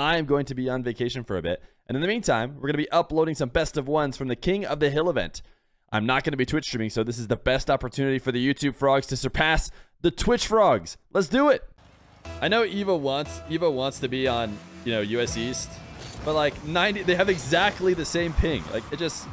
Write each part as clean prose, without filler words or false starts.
I am going to be on vacation for a bit. And in the meantime, we're going to be uploading some best of ones from the King of the Hill event. I'm not going to be Twitch streaming, so this is the best opportunity for the YouTube frogs to surpass the Twitch frogs. Let's do it. I know Evoh wants to be on, you know, US East, but like 90, they have exactly the same ping. Like it just,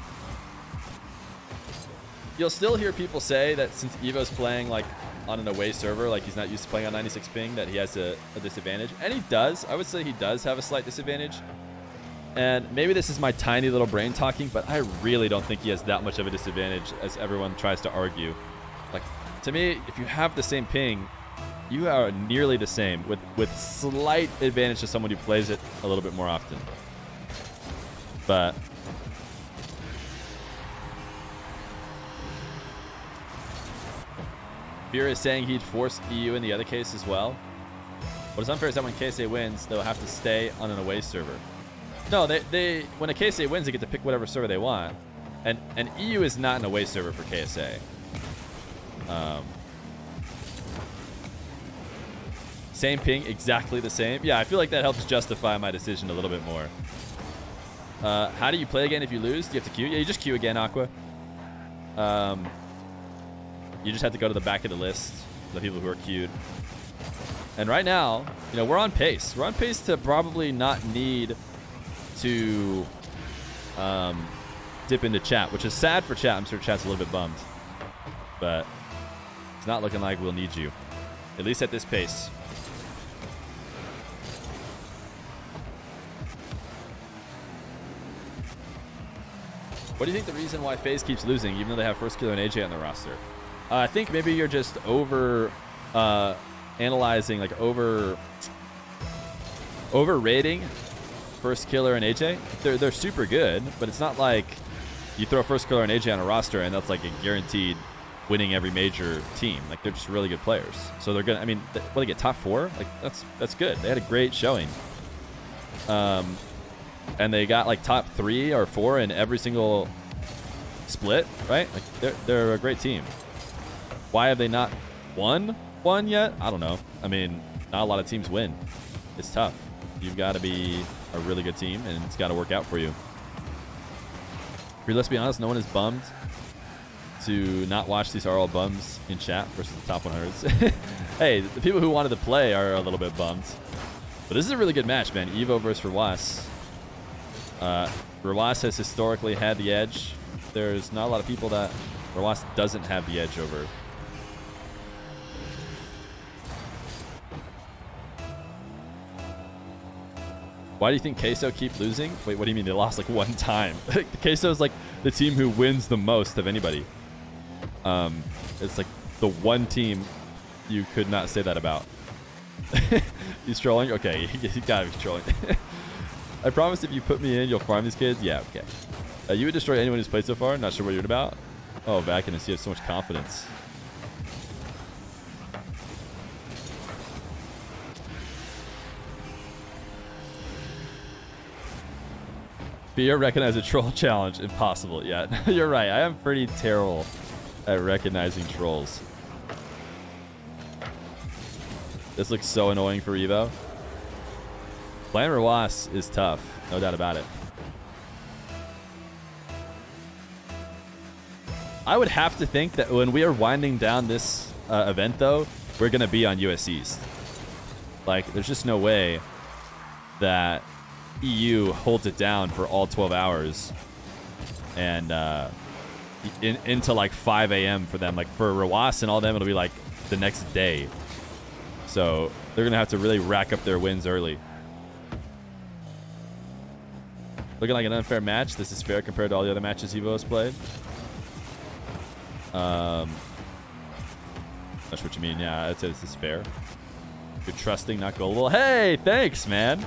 you'll still hear people say that since Evoh's playing like on an away server, like he's not used to playing on 96 ping, that he has a disadvantage. And he does. I would say he does have a slight disadvantage. And maybe this is my tiny little brain talking, but I really don't think he has that much of a disadvantage as everyone tries to argue. Like, to me, if you have the same ping, you are nearly the same with slight advantage to someone who plays it a little bit more often. But Feer is saying he'd force EU in the other case as well. What is unfair is that when KSA wins, they'll have to stay on an away server. No, they when a KSA wins, they get to pick whatever server they want. And EU is not an away server for KSA. Same ping, exactly the same. Yeah, I feel like that helps justify my decision a little bit more. How do you play again if you lose? Do you have to queue? Yeah, you just queue again, Aqua. You just have to go to the back of the list, the people who are queued. And right now, you know, we're on pace. We're on pace to probably not need to dip into chat, which is sad for chat. I'm sure chat's a little bit bummed. But it's not looking like we'll need you, at least at this pace. What do you think the reason why FaZe keeps losing, even though they have First Killer and AJ on the roster? I think maybe you're just analyzing, like overrating First Killer and AJ. They're super good, but it's not like you throw First Killer and AJ on a roster and that's like a guaranteed winning every major team. Like they're just really good players. So they're gonna, I mean, what, they get top 4? Like that's good. They had a great showing. And they got like top 3 or 4 in every single split, right? Like they're a great team. Why have they not won one yet? I don't know. I mean, not a lot of teams win. It's tough. You've got to be a really good team, and it's got to work out for you. Let's be honest, no one is bummed to not watch these RL bums in chat versus the top 100s. Hey, the people who wanted to play are a little bit bummed. But this is a really good match, man. Evoh versus Rw9. Rw9 has historically had the edge. There's not a lot of people that Rw9 doesn't have the edge over. Why do you think Queso keep losing? Wait, what do you mean? They lost like one time. Queso is like the team who wins the most of anybody. It's like the one team you could not say that about. He's trolling? Okay, he gotta be trolling. I promise if you put me in, you'll farm these kids? Yeah, okay. You would destroy anyone who's played so far? Not sure what you're about. Oh, back in this, you have so much confidence. Feer recognize a troll challenge. Impossible. Yeah, you're right. I am pretty terrible at recognizing trolls. This looks so annoying for Evoh. Playing Rw9 is tough. No doubt about it. I would have to think that when we are winding down this event, though, we're going to be on US East. Like, there's just no way that EU holds it down for all 12 hours and into like 5 a.m. for them. Like for Rw9 and all them, it'll be like the next day. So they're going to have to really rack up their wins early. Looking like an unfair match. This is fair compared to all the other matches Evoh has played. That's what you mean. Yeah, I'd say this is fair. You're trusting, not gullible. Hey, thanks, man.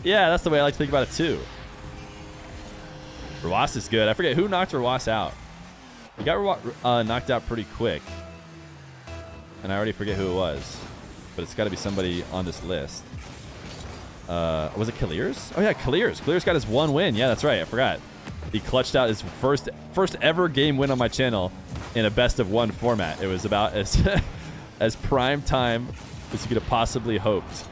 Yeah, that's the way I like to think about it, too. Rw9 is good. I forget who knocked Rw9 out. He got knocked out pretty quick. And I already forget who it was. But it's got to be somebody on this list. Was it Clears? Oh, yeah, Clears. Clears got his 1 win. Yeah, that's right. I forgot. He clutched out his first ever game win on my channel in a best-of-1 format. It was about as prime time as you could have possibly hoped.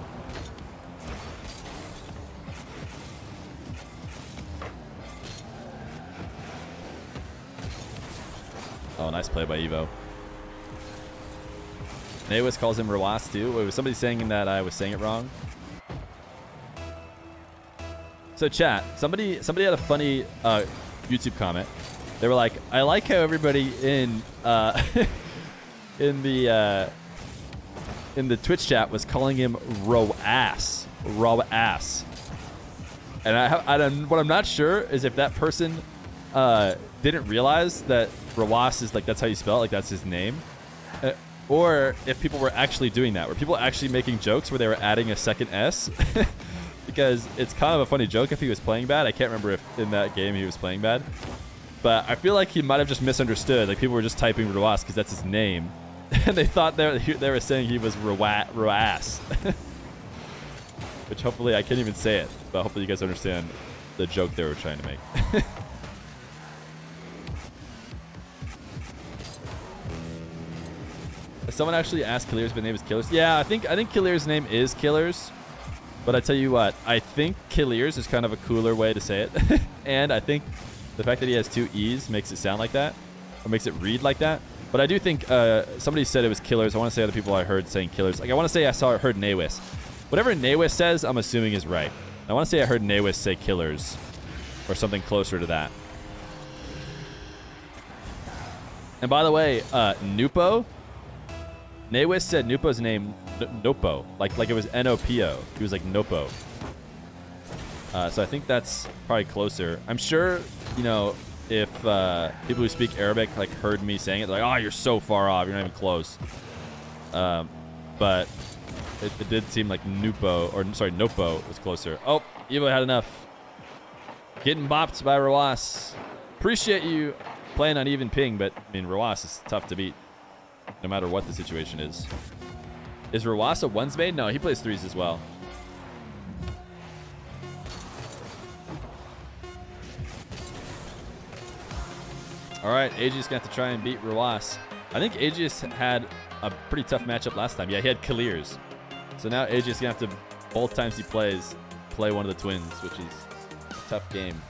Oh, nice play by Evoh. Nawis calls him Rawas too. Wait, was somebody saying that I was saying it wrong? So chat, somebody had a funny YouTube comment. They were like, I like how everybody in in the Twitch chat was calling him Roass. Roass. And what I'm not sure is if that person didn't realize that Rawas is like, that's how you spell it, like that's his name. Or if people were actually doing that. Were people actually making jokes where they were adding a second S? Because it's kind of a funny joke if he was playing bad. I can't remember if in that game he was playing bad. But I feel like he might have just misunderstood. Like people were just typing Rawas because that's his name. And they thought they were saying he was Rawas. Which hopefully, I can't even say it. But hopefully you guys understand the joke they were trying to make. Someone actually asked Killers if his name is Killers. Yeah, I think Killers' name is Killers. But I tell you what, I think Killers is kind of a cooler way to say it. And I think the fact that he has two E's makes it sound like that. Or makes it read like that. But I do think somebody said it was Killers. I want to say other people I heard saying Killers. Like I want to say I heard Nawis. Whatever Nawis says, I'm assuming is right. I want to say I heard Nawis say Killers. Or something closer to that. And by the way, Nupo. Nawis said Nupo's name Nopo, like it was N-O-P-O. He was like Nopo. So I think that's probably closer. I'm sure, you know, if people who speak Arabic like heard me saying it, they're like, oh, you're so far off, you're not even close. But it did seem like Nupo, or sorry, Nopo was closer. Oh, Evoh had enough. Getting bopped by Rawas. Appreciate you playing on even ping, but I mean Rawas is tough to beat. No matter what the situation is. Is Rawas a ones made? No, he plays threes as well. All right, Aegis gonna have to try and beat Rawas. I think Aegis had a pretty tough matchup last time. Yeah, he had Clears. So now Aegis gonna have to, both times he plays, play one of the twins, which is a tough game.